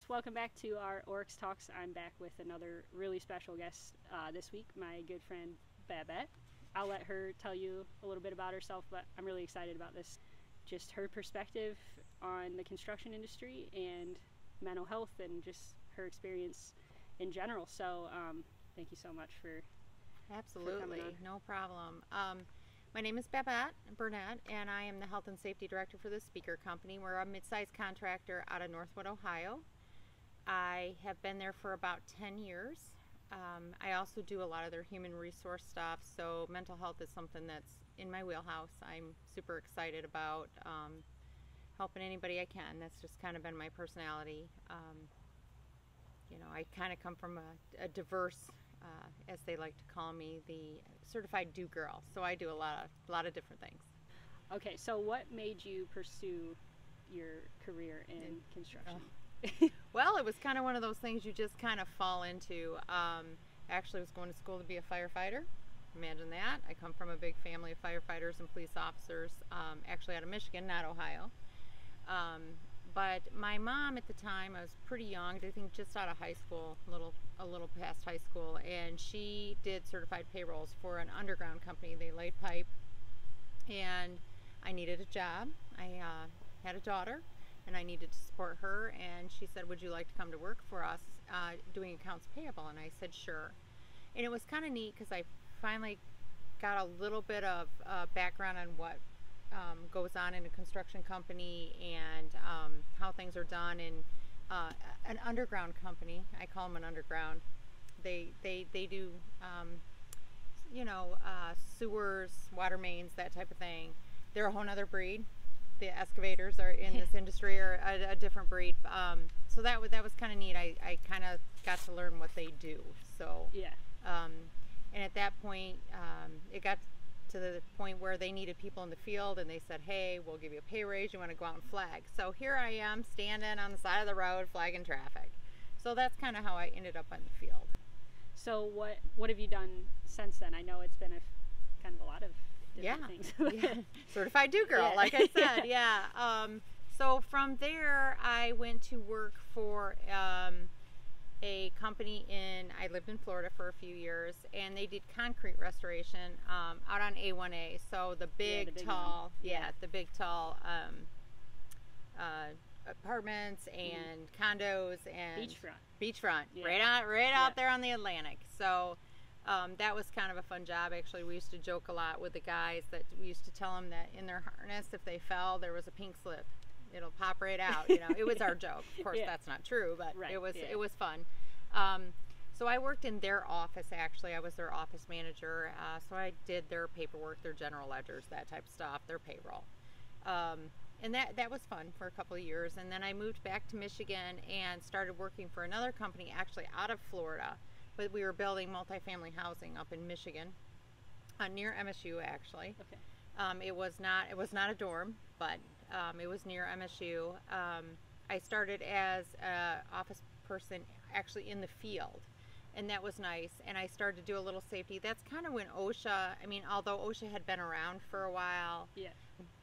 Welcome back to our Oryx Talks. I'm back with another really special guest this week, my good friend Babette. I'll let her tell you a little bit about herself, but I'm really excited about this. Just her perspective on the construction industry and mental health and just her experience in general. So thank you so much for Absolutely, no problem. My name is Babette Burnett, and I am the Health and Safety Director for the Speaker Company. We're a mid-sized contractor out of Northwood, Ohio. I have been there for about 10 years. I also do a lot of their human resource stuff, so mental health is something that's in my wheelhouse. I'm super excited about helping anybody I can. That's just kind of been my personality. You know, I kind of come from a diverse, as they like to call me, the certified do girl. So I do a lot of different things. Okay, so what made you pursue your career in construction? Well, it was kind of one of those things you just kind of fall into. Actually, I was going to school to be a firefighter. Imagine that. I come from a big family of firefighters and police officers, actually out of Michigan, not Ohio. But my mom at the time, I was pretty young, I think just out of high school, a little past high school, and she did certified payrolls for an underground company. They laid pipe, and I needed a job. I had a daughter, and I needed to support her, and she said, would you like to come to work for us doing accounts payable? And I said, sure. And it was kind of neat because I finally got a little bit of background on what goes on in a construction company and how things are done in an underground company. I call them an underground. They do you know, sewers, water mains, that type of thing. They're a whole nother breed. The excavators are in this industry are a different breed. So that was kind of neat. I kind of got to learn what they do. So Yeah. And at that point, it got to the point where they needed people in the field, and they said, hey, we'll give you a pay raise, you want to go out and flag. So here I am standing on the side of the road flagging traffic. So that's kind of how I ended up on the field. So what have you done since then? I know it's been kind of a lot of different things. Yeah. Certified do girl, like I said. Yeah. So from there I went to work for a company I lived in Florida for a few years, and they did concrete restoration out on A1A. So the big tall apartments and condos and beachfront, right out there on the Atlantic. So that was kind of a fun job. Actually, we used to joke a lot with the guys that we used to tell them that in their harness, if they fell, there was a pink slip. It'll pop right out. You know, it was our joke. Of course, that's not true, but it was fun. So I worked in their office. Actually, I was their office manager. So I did their paperwork, their general ledgers, that type of stuff, their payroll, and that was fun for a couple of years. And then I moved back to Michigan and started working for another company, actually out of Florida, but we were building multifamily housing up in Michigan, near MSU actually. Okay. It was not a dorm, but it was near MSU. I started as an office person actually in the field, and that was nice. And I started to do a little safety. That's kind of when OSHA, I mean, although OSHA had been around for a while. Yeah.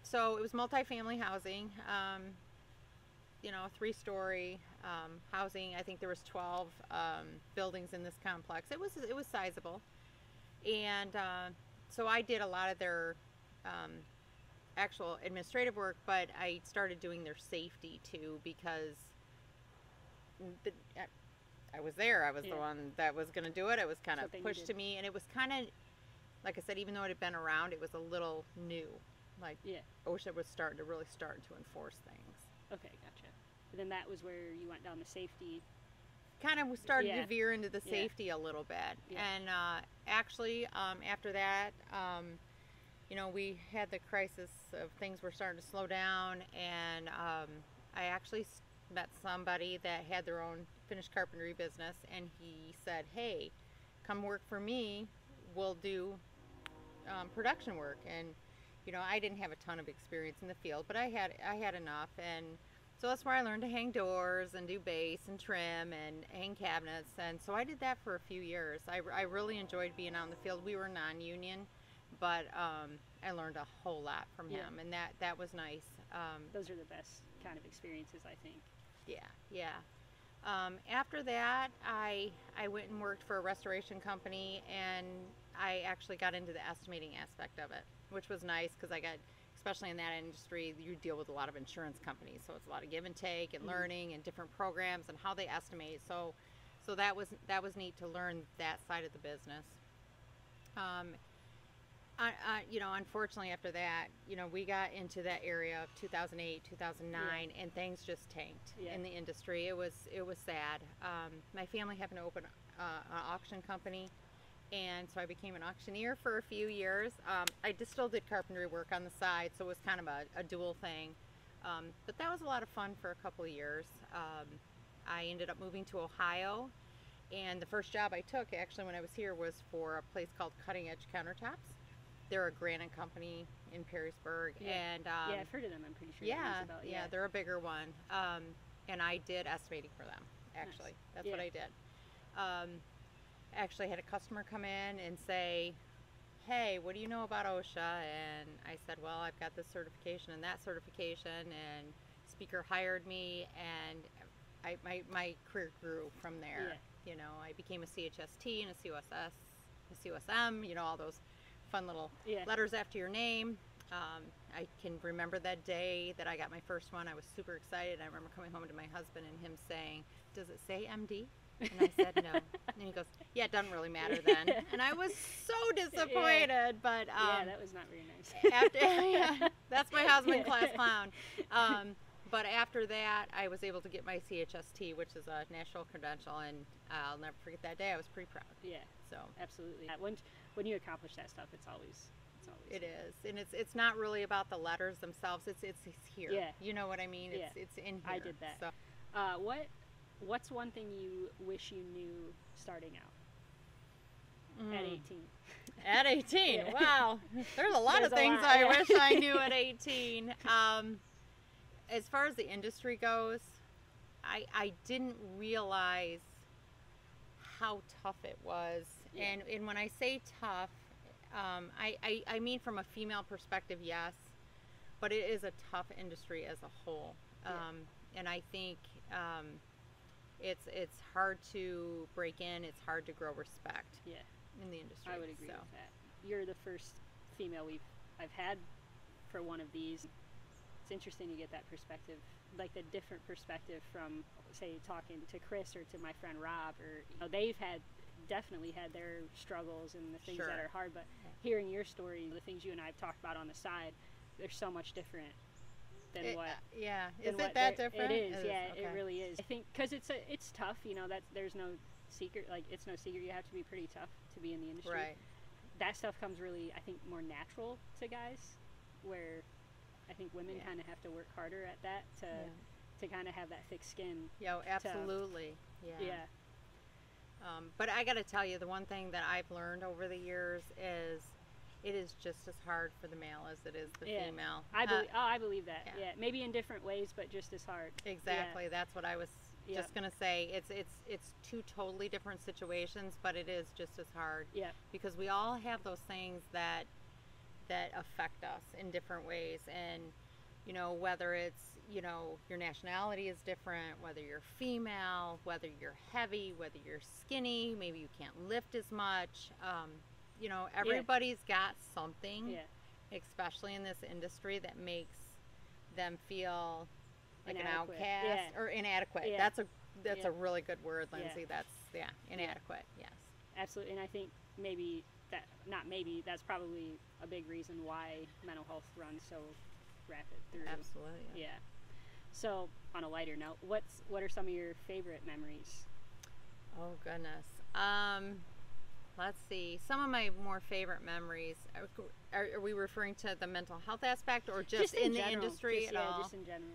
So it was multifamily housing, you know, 3-story housing. I think there was 12 buildings in this complex. It was sizable. And so I did a lot of their actual administrative work, but I started doing their safety too, because I was there. I was the one that was going to do it. It was kind of pushed to me, and it was kind of, like I said, even though it had been around, it was a little new. Like OSHA was starting to enforce things. Okay, gotcha. And then that was where you went down the safety. Kind of started to veer into the safety a little bit. And actually, after that, you know, we had the crisis of things were starting to slow down, and I actually met somebody that had their own finished carpentry business, and he said, hey, come work for me, we'll do production work. And you know, I didn't have a ton of experience in the field, but I had enough. And so that's where I learned to hang doors and do base and trim and hang cabinets. And so I did that for a few years. I really enjoyed being out in the field. We were non-union, but I learned a whole lot from him, and that was nice. Those are the best kind of experiences, I think. Yeah. After that, I went and worked for a restoration company, and I actually got into the estimating aspect of it, which was nice because I got, especially in that industry, you deal with a lot of insurance companies, so it's a lot of give and take and learning and different programs and how they estimate. So that was neat to learn that side of the business. Unfortunately, after that, we got into that area of 2008, 2009, and things just tanked in the industry. It was sad. My family happened to open an auction company, and so I became an auctioneer for a few years. I still did carpentry work on the side, so it was kind of a dual thing. But that was a lot of fun for a couple of years. I ended up moving to Ohio, and the first job I took, actually, when I was here, was for a place called Cutting Edge Countertops. They're a granite company in Perrysburg, and I've heard of them. I'm pretty sure. Yeah, they're a bigger one. And I did estimating for them. Actually, that's what I did. Actually, had a customer come in and say, "Hey, what do you know about OSHA?" And I said, "Well, I've got this certification and that certification." And speaker hired me, and my career grew from there. I became a CHST and a COSS, a COSM. All those fun little letters after your name. I can remember that day that I got my first one. I was super excited. I remember coming home to my husband and him saying, "Does it say MD?" And I said, "No." And he goes, "Yeah, it doesn't really matter then." And I was so disappointed. But that was not very nice. After that's my husband, class clown. But after that, I was able to get my CHST, which is a national credential, and I'll never forget that day. I was pretty proud. Yeah. So absolutely. When you accomplish that stuff, it's always it is, and it's not really about the letters themselves. It's here. Yeah. You know what I mean? It's in here. I did that. So. What's one thing you wish you knew starting out at 18? At 18, wow. There's a lot There's of things I wish I knew at 18. As far as the industry goes, I didn't realize how tough it was. And when I say tough, I mean from a female perspective, yes, but it is a tough industry as a whole. And I think it's hard to break in. It's hard to grow respect in the industry. I would agree with that. You're the first female I've had for one of these. It's interesting to get that perspective, like the different perspective from, say, talking to Chris or to my friend Rob, or they've definitely had their struggles and the things that are hard, but hearing your story, the things you and I have talked about on the side, they're so much different than what. Yeah, is it that different? It is. It really is. I think because it's tough. That there's no secret. Like it's no secret. You have to be pretty tough to be in the industry. Right. That stuff comes really, I think, more natural to guys, where I think women kind of have to work harder at that to kind of have that thick skin. Yeah, absolutely. But I got to tell you, the one thing that I've learned over the years is it is just as hard for the male as it is the female. I believe that. Yeah, maybe in different ways, but just as hard. Exactly. That's what I was just gonna say. It's two totally different situations, but it is just as hard. Yeah. Because we all have those things that affect us in different ways, and whether it's your nationality is different, whether you're female, whether you're heavy, whether you're skinny, maybe you can't lift as much. Everybody's got something, especially in this industry, that makes them feel like inadequate. An outcast or inadequate. That's a really good word, Lindsay. That's inadequate. Yes, absolutely. And I think that's probably a big reason why mental health runs so rapid through. Absolutely. Yeah. So on a lighter note, what are some of your favorite memories? Oh goodness. Let's see. Some of my more favorite memories. Are we referring to the mental health aspect, or just in the industry at all? Just in general.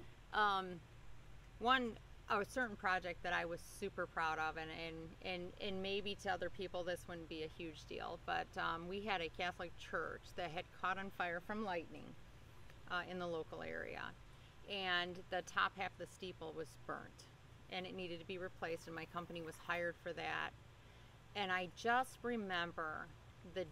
A certain project that I was super proud of, and maybe to other people this wouldn't be a huge deal, but we had a Catholic church that had caught on fire from lightning in the local area, and the top half of the steeple was burnt, and it needed to be replaced, and my company was hired for that. And I just remember the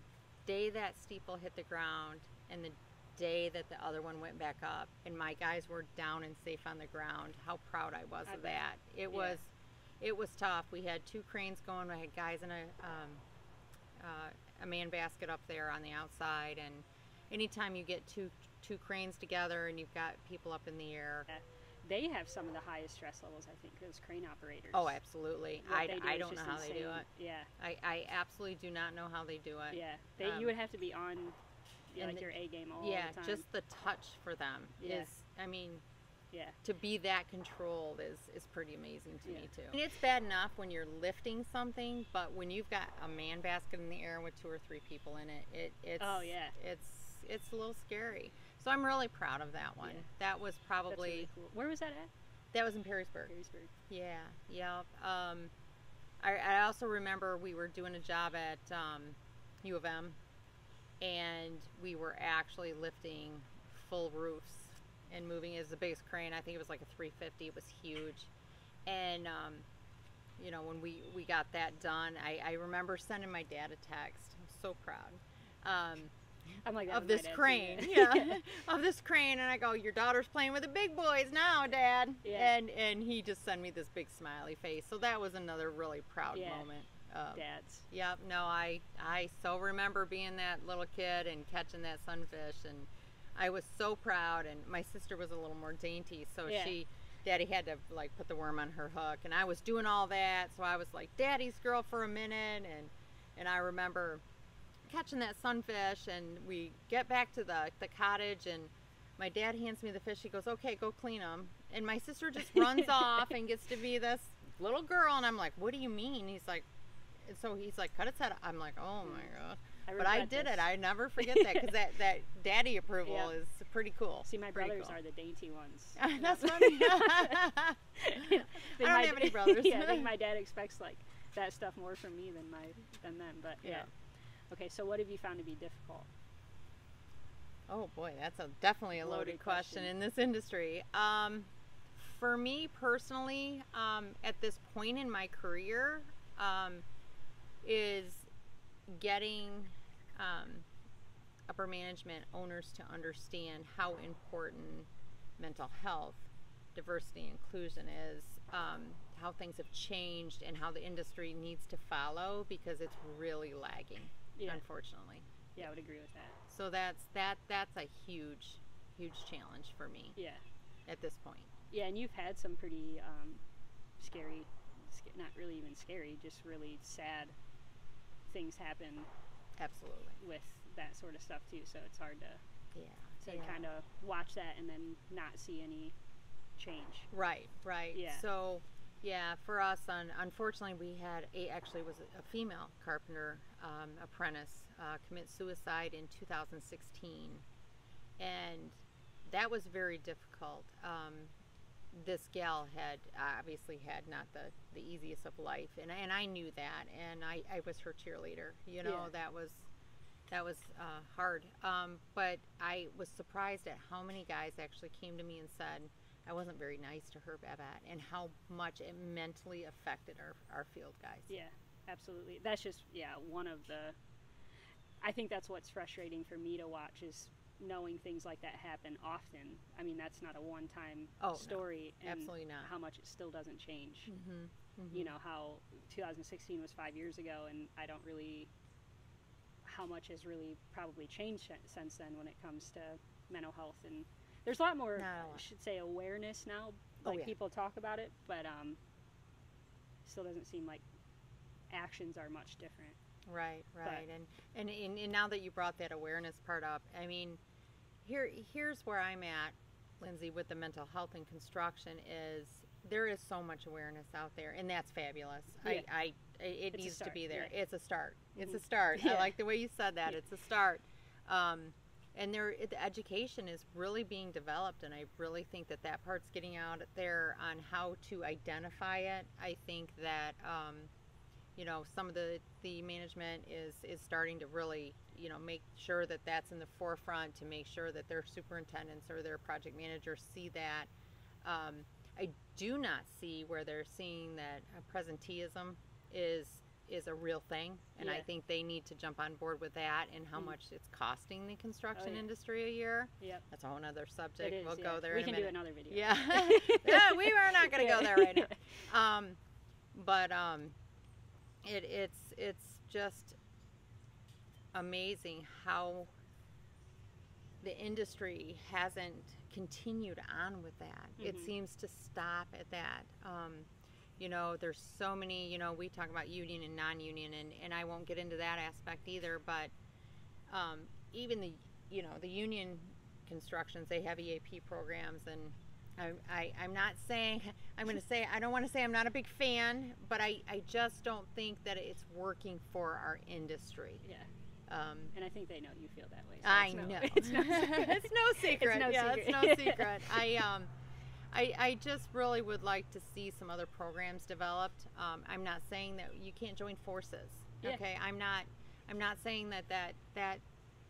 day that steeple hit the ground and the day that the other one went back up, and my guys were down and safe on the ground, how proud I was of that. It was it was tough. We had 2 cranes going. We had guys in a man basket up there on the outside, and anytime you get two cranes together and you've got people up in the air. Yeah. They have some of the highest stress levels, I think, those crane operators. Oh, absolutely. I don't know how insane. they do it. Yeah. I absolutely do not know how they do it. Yeah. You would have to be on like your A game all the time. Yeah, just the touch for them is, I mean, to be that controlled is pretty amazing to me too. And it's bad enough when you're lifting something, but when you've got a man basket in the air with 2 or 3 people in it, it's a little scary. So I'm really proud of that one. Yeah. That was probably... That's really cool. Where was that at? That was in Perrysburg. Perrysburg. Yeah. I also remember we were doing a job at U of M, and we were actually lifting full roofs and moving it as the biggest crane. I think it was like a 350. It was huge. And, you know, when we got that done, I remember sending my dad a text. I'm so proud. I'm like of this crane, of this crane, and I go, your daughter's playing with the big boys now, Dad. Yeah. And he just sent me this big smiley face. So that was another really proud moment. Dads. Yep. No, I so remember being that little kid and catching that sunfish, and I was so proud. And my sister was a little more dainty, so Daddy had to like put the worm on her hook, and I was doing all that, so I was like Daddy's girl for a minute, and I remember catching that sunfish, and we get back to the cottage, and my dad hands me the fish. He goes, okay, go clean them. And my sister just runs off and gets to be this little girl, and I'm like, what do you mean? He's like, cut its head. I'm like, oh my god. But I did it. I never forget that, because that daddy approval is pretty cool. See, my brothers are the dainty ones. That's funny. I don't have any brothers. I think my dad expects like that stuff more from me than them. But yeah. Okay, so what have you found to be difficult? Oh boy, that's definitely a loaded question in this industry. For me personally, at this point in my career, is getting upper management owners to understand how important mental health, diversity, inclusion is, how things have changed, and how the industry needs to follow, because it's really lagging. Unfortunately. Yeah, I would agree with that. So that's a huge challenge for me. Yeah. At this point. Yeah, and you've had some pretty scary, not really even scary, just really sad things happen. Absolutely. With that sort of stuff too. So it's hard to kind of watch that and then not see any change. Right. Yeah. So. Yeah, for us, unfortunately, we had actually was a female carpenter apprentice commit suicide in 2016, and that was very difficult. This gal had obviously had not the easiest of life, and I knew that, and I was her cheerleader. You know, that was hard. But I was surprised at how many guys actually came to me and said, I wasn't very nice to her, Babette, and how much it mentally affected our field guys. Yeah, absolutely. That's just, one of the, I think that's what's frustrating for me to watch, is knowing things like that happen often. I mean, that's not a one-time story. No, absolutely not. How much it still doesn't change. Mm-hmm. You know, how 2016 was 5 years ago, and I don't really, how much has really probably changed since then when it comes to mental health. And there's a lot more, I should say, awareness now. Like, people talk about it, but still doesn't seem like actions are much different. Right. And now that you brought that awareness part up, I mean, here's where I'm at, Lindsay, with the mental health in construction, is there is so much awareness out there, and that's fabulous. Yeah. It needs to be there. Yeah. It's a start. Mm-hmm. It's a start. Yeah. I like the way you said that. It's a start. And the education is really being developed, and I really think that part's getting out there on how to identify it. I think that some of the management is starting to really make sure that that's in the forefront, to make sure that their superintendents or their project managers see that. I do not see where they're seeing that presenteeism is a real thing, and I think they need to jump on board with that, and how much it's costing the construction industry a year. Yep. That's a whole other subject. We'll go there we in a can minute. do another video. Yeah. We are not going to go there right now. But it's just amazing how the industry hasn't continued on with that. It seems to stop at that. You know, there's so many, you know, we talk about union and non-union, and I won't get into that aspect either, but even the, you know, the union constructions, they have EAP programs, and I'm not saying, I'm going to say, I don't want to say I'm not a big fan, but I just don't think that it's working for our industry. Yeah. And I think they know you feel that way. So I know. It's no secret. It's no secret. It's no yeah, secret. it's no secret. I just really would like to see some other programs developed. I'm not saying that you can't join forces. Yeah. Okay. I'm not saying that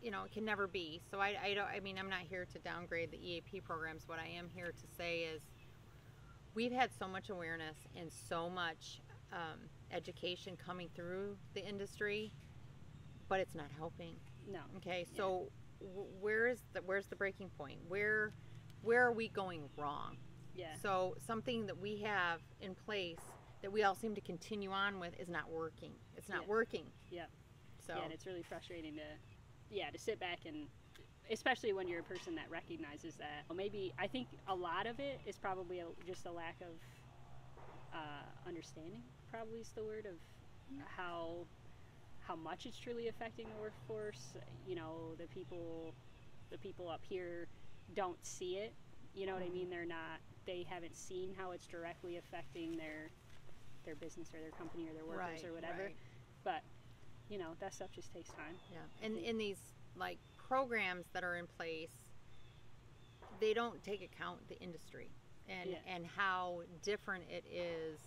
you know, it can never be. So I mean, I'm not here to downgrade the EAP programs. What I am here to say is we've had so much awareness and so much education coming through the industry, but it's not helping. No. Okay, so where's the breaking point? Where are we going wrong? Yeah. So something that we have in place that we all seem to continue on with is not working. It's not working. Yeah. So yeah, and it's really frustrating to sit back, and especially when you're a person that recognizes that. Maybe I think a lot of it is probably just a lack of understanding. Probably is the word of how much it's truly affecting the workforce. You know, the people up here don't see it. You know what I mean? They haven't seen how it's directly affecting their business or their company or their workers or whatever. Right. But you know, that stuff just takes time. Yeah, and in these like programs that are in place, they don't take account the industry and how different it is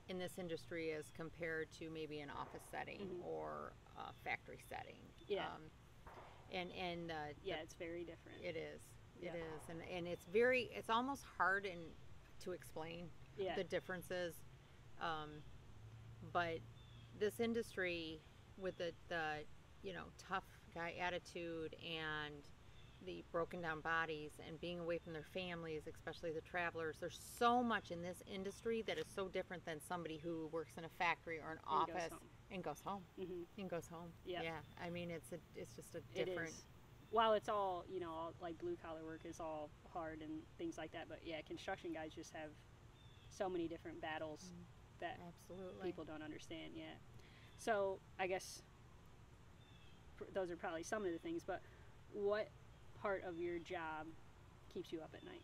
in this industry as compared to maybe an office setting or a factory setting. Yeah. It's very different. It is. It is, and it's almost hard to explain the differences. But this industry with the you know, tough guy attitude and the broken down bodies and being away from their families, especially the travelers, there's so much in this industry that is so different than somebody who works in a factory or an office and goes home. And goes home. Yeah. I mean, it's just a different. It is. While it's all, you know, all, like blue collar work is all hard and things like that, but yeah, construction guys just have so many different battles that people don't understand yet. So I guess those are probably some of the things, but what part of your job keeps you up at night?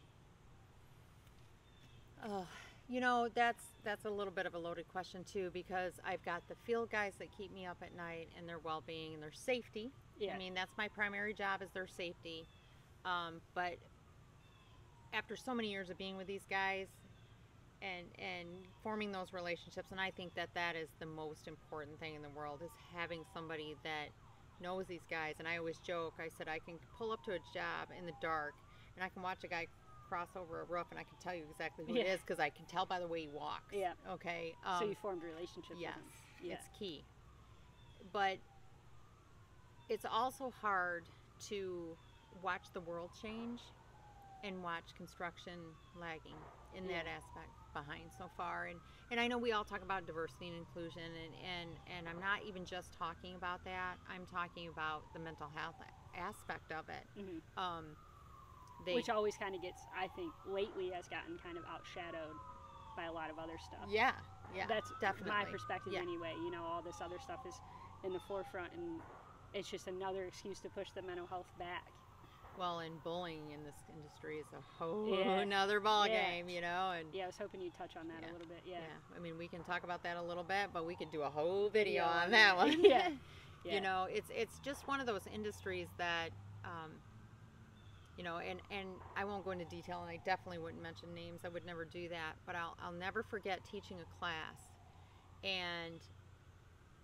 You know, that's a little bit of a loaded question too, because I've got the field guys that keep me up at night and their well-being and their safety. I mean, that's my primary job, is their safety. But after so many years of being with these guys and forming those relationships, and I think that is the most important thing in the world, is having somebody that knows these guys. And I always joke, I said, I can pull up to a job in the dark and I can watch a guy cross over a roof and I can tell you exactly who it is, because I can tell by the way he walks. Yeah. Okay. So you formed relationships with him. It's key. But it's also hard to watch the world change and watch construction lagging in that aspect behind so far. And I know we all talk about diversity and inclusion, and I'm not even just talking about that. I'm talking about the mental health aspect of it. Which always kind of gets, I think, lately has gotten kind of outshadowed by a lot of other stuff. Yeah, That's definitely my perspective anyway. You know, all this other stuff is in the forefront, and it's just another excuse to push the mental health back. Well, and bullying in this industry is a whole nother ball game, you know. And I was hoping you'd touch on that a little bit. Yeah. I mean, we can talk about that a little bit, but we could do a whole video on that one. You know, it's just one of those industries that, you know, and I won't go into detail, and I definitely wouldn't mention names. I would never do that. But I'll never forget teaching a class, and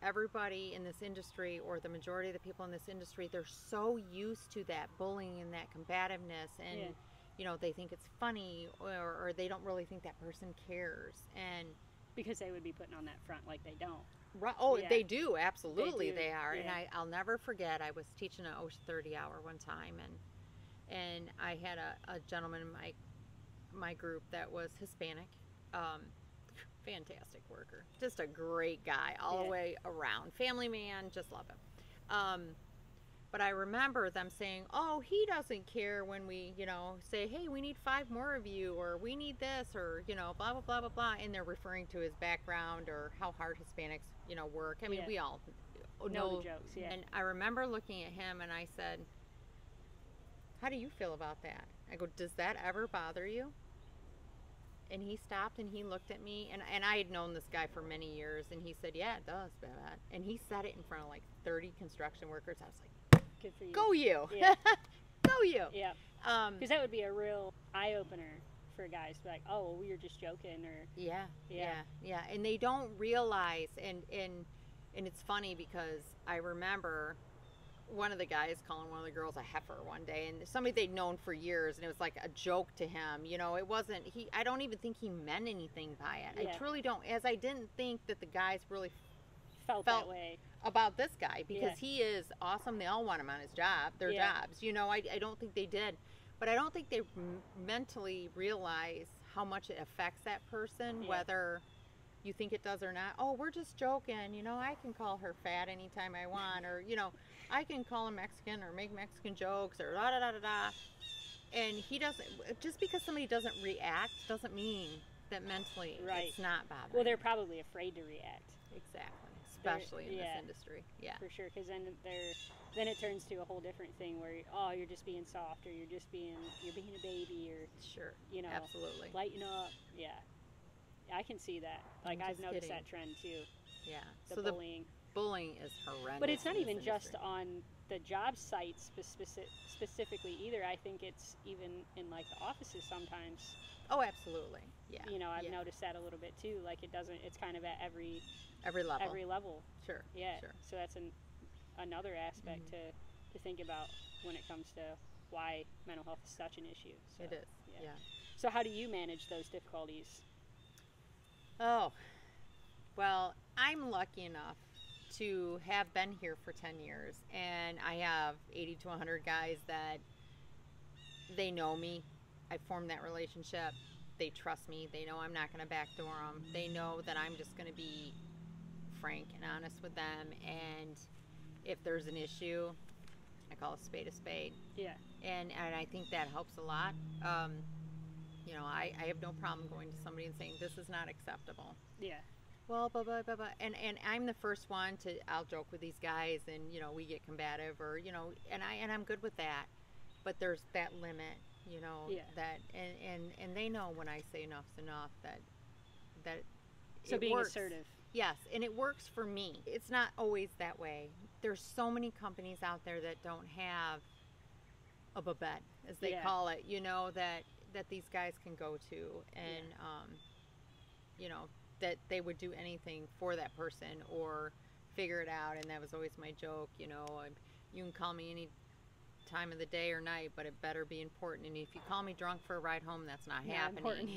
everybody in this industry, or the majority of the people in this industry, they're so used to that bullying and that combativeness, and you know, they think it's funny, or they don't really think that person cares, and because they would be putting on that front like they don't. Right. Oh, they do, absolutely. They are. And I'll never forget, I was teaching an OSHA 30 hour one time, and I had a gentleman in my group that was Hispanic, fantastic worker. Just a great guy all the way around. Family man, just love him. But I remember them saying, oh, he doesn't care when we, you know, say, hey, we need 5 more of you, or we need this, or, you know, blah, blah, blah, blah, blah. And they're referring to his background or how hard Hispanics, you know, work. I mean, we all know the jokes, And I remember looking at him and I said, how do you feel about that? I go, does that ever bother you? And he stopped and he looked at me, and I had known this guy for many years, and he said, yeah, it does, Babette. And he said it in front of like 30 construction workers. I was like, good for you. Go you. Yeah. Go you. Yeah. Because that would be a real eye-opener for guys. Like, oh, well, we were just joking, or... Yeah. And they don't realize, and it's funny because I remember one of the guys calling one of the girls a heifer one day, and somebody they'd known for years, and it was like a joke to him. You know, it wasn't, I don't even think he meant anything by it. Yeah. I truly don't, as I didn't think that the guys really felt that way about this guy, because he is awesome. They all want him on his job, their jobs. You know, I don't think they did, but I don't think they mentally realize how much it affects that person, whether you think it does or not. Oh, we're just joking. You know, I can call her fat anytime I want, or, you know, I can call him Mexican or make Mexican jokes or da da da da da. And he doesn't, just because somebody doesn't react doesn't mean that mentally it's not bothering. Well, they're probably afraid to react. Exactly. Especially in this industry. Yeah. For sure, because then it turns to a whole different thing where, oh, you're just being soft, or you're being a baby, or you know, absolutely, lighten up. Yeah, I can see that. Like, I've noticed that trend too. Yeah. The bullying. The bullying is horrendous. But it's not even just on the job sites specifically either. I think it's even in like the offices sometimes. Oh, absolutely. Yeah. You know, I've noticed that a little bit too. Like, it's kind of at every level. Sure. Yeah. Sure. So that's another aspect to think about when it comes to why mental health is such an issue. So, it is. Yeah. So how do you manage those difficulties? Oh, well, I'm lucky enough to have been here for 10 years, and I have 80 to 100 guys that they know me. I formed that relationship. They trust me. They know I'm not going to backdoor them. They know that I'm just going to be frank and honest with them, and if there's an issue, I call a spade a spade. Yeah. And I think that helps a lot. You know, I have no problem going to somebody and saying, this is not acceptable. Yeah. Well, blah, blah, blah, blah. And I'm the first one I'll joke with these guys, and, you know, we get combative, or, you know, and I'm good with that. But there's that limit, you know, that, and they know when I say enough's enough, that so being works. Assertive. Yes, and it works for me. It's not always that way. There's so many companies out there that don't have a Babette, as they call it, you know, that these guys can go to, and you know, that they would do anything for that person or figure it out. And that was always my joke, you know, you can call me any time of the day or night, but it better be important. And if you call me drunk for a ride home, that's not happening.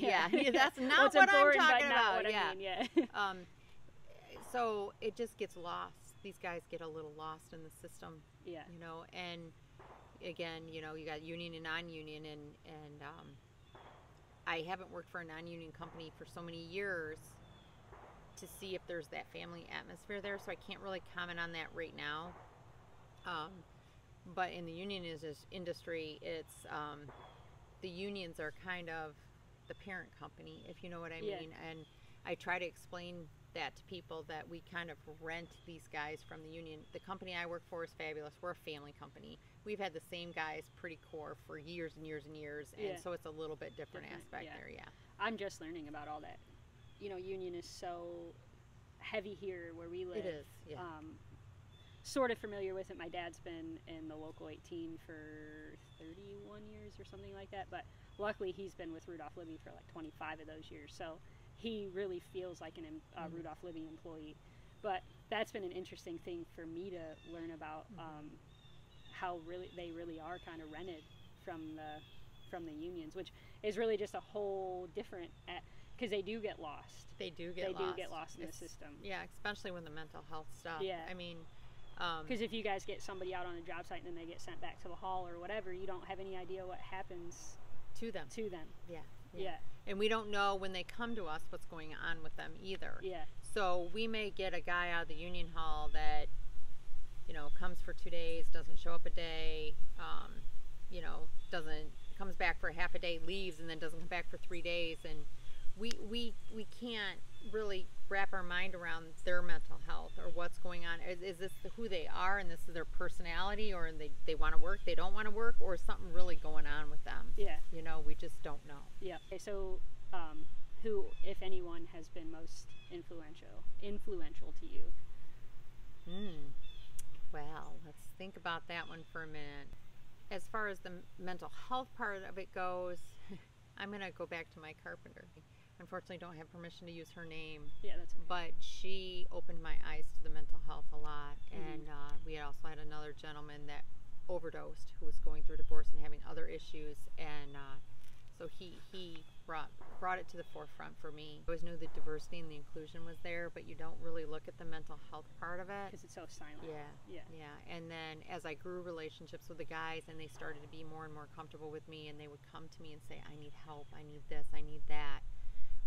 That's not what I'm talking about. So it just gets lost. These guys get a little lost in the system. Yeah. You know, and again, you know, you got union and non-union, and I haven't worked for a non-union company for so many years to see if there's that family atmosphere there, so I can't really comment on that right now. But in the union industry, it's the unions are kind of the parent company, if you know what I mean. And I try to explain that to people, that we kind of rent these guys from the union. The company I work for is fabulous. We're a family company. We've had the same guys pretty core for years and years and years, and so it's a little bit different aspect there. I'm just learning about all that. You know, union is so heavy here where we live. It is, sort of familiar with it. My dad's been in the local 18 for 31 years or something like that, but luckily he's been with Rudolph Libby for like 25 of those years, so he really feels like a Rudolph Libby employee. But that's been an interesting thing for me to learn about, how they really are kind of rented from the unions, which is really just a whole different, because they do get lost. They do get lost in the system. Yeah, especially when the mental health stuff. Yeah. I mean, because if you guys get somebody out on a job site and then they get sent back to the hall or whatever, you don't have any idea what happens to them. Yeah. Yeah. And we don't know when they come to us what's going on with them either. Yeah. So we may get a guy out of the union hall that, you know, comes for 2 days, doesn't show up a day, you know, comes back for half a day, leaves, and then doesn't come back for 3 days. And we can't really wrap our mind around their mental health or what's going on. Is this who they are and this is their personality, or they want to work, they don't want to work, or is something really going on with them? Yeah. You know, we just don't know. Yeah. Okay, so who, if anyone, has been most influential to you? Well, let's think about that one for a minute. As far as the mental health part of it goes, I'm going to go back to my carpenter. Unfortunately, don't have permission to use her name. Yeah, that's okay. But she opened my eyes to the mental health a lot. And we had also had another gentleman that overdosed who was going through divorce and having other issues. And so he brought it to the forefront for me. I always knew the diversity and the inclusion was there, but you don't really look at the mental health part of it. Because it's so silent. Yeah. And then as I grew relationships with the guys and they started to be more and more comfortable with me, and they would come to me and say, I need help, I need this, I need that.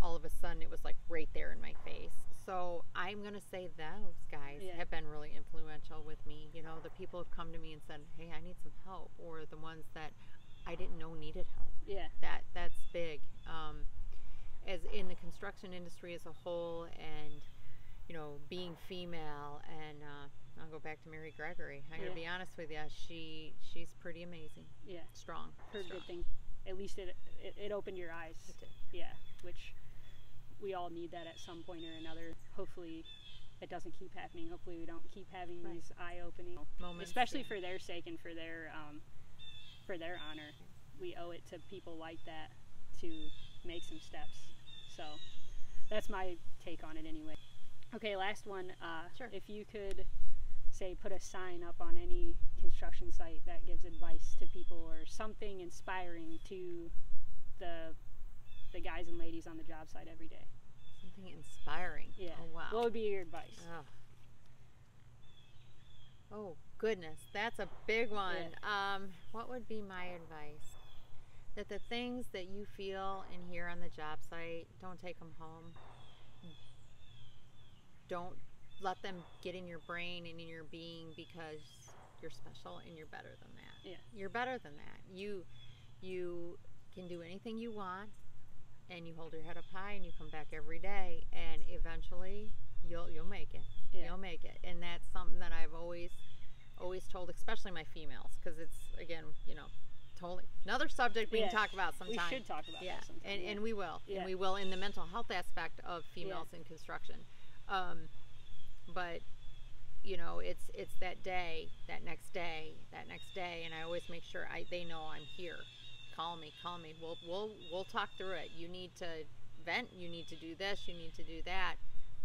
All of a sudden it was like right there in my face. So I'm going to say those guys have been really influential with me. You know, the people have come to me and said, hey, I need some help, or the ones that I didn't know needed help. Yeah. That's big. As in the construction industry as a whole, and you know, being female, and I'll go back to Mary Gregory. I'm gonna be honest with you, she's pretty amazing. Yeah. Strong. Heard good things. At least it opened your eyes. It did. Yeah. Which we all need that at some point or another. Hopefully it doesn't keep happening. Hopefully we don't keep having these eye-opening moments, especially for their sake and for their honor. We owe it to people like that to make some steps. So that's my take on it anyway. Okay, last one. Sure. If you could, say, put a sign up on any construction site that gives advice to people or something inspiring to the guys and ladies on the job site every day. Something inspiring. Yeah. Oh, wow. What would be your advice? Oh goodness, that's a big one. Yeah. What would be my advice? That the things that you feel and hear on the job site, don't take them home. Don't let them get in your brain and in your being, because you're special and you're better than that. Yeah. You're better than that. You can do anything you want, and you hold your head up high and you come back every day, and eventually you'll make it. Yeah. You'll make it. And that's something that I've always told, especially my females, because it's, again, you know, totally another subject we can talk about sometime. We should talk about that sometime. And we will. Yeah. And we will in the mental health aspect of females in construction. But you know, it's that day, that next day, and I always make sure they know I'm here. Call me. We'll talk through it. You need to vent. You need to do this. You need to do that.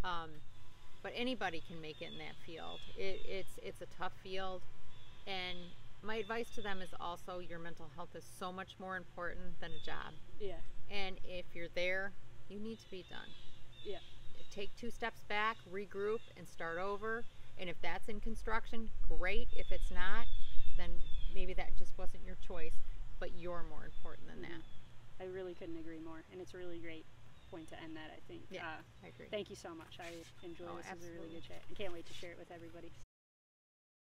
But anybody can make it in that field. It's a tough field, and my advice to them is also, your mental health is so much more important than a job. Yeah. And if you're there, you need to be done. Yeah. Take 2 steps back, regroup, and start over. And if that's in construction, great. If it's not, then maybe that just wasn't your choice, but you're more important than that. I really couldn't agree more, and it's a really great point to end that, I think. Yeah, I agree. Thank you so much. I enjoyed this. It was a really Absolutely. good chat. I can't wait to share it with everybody.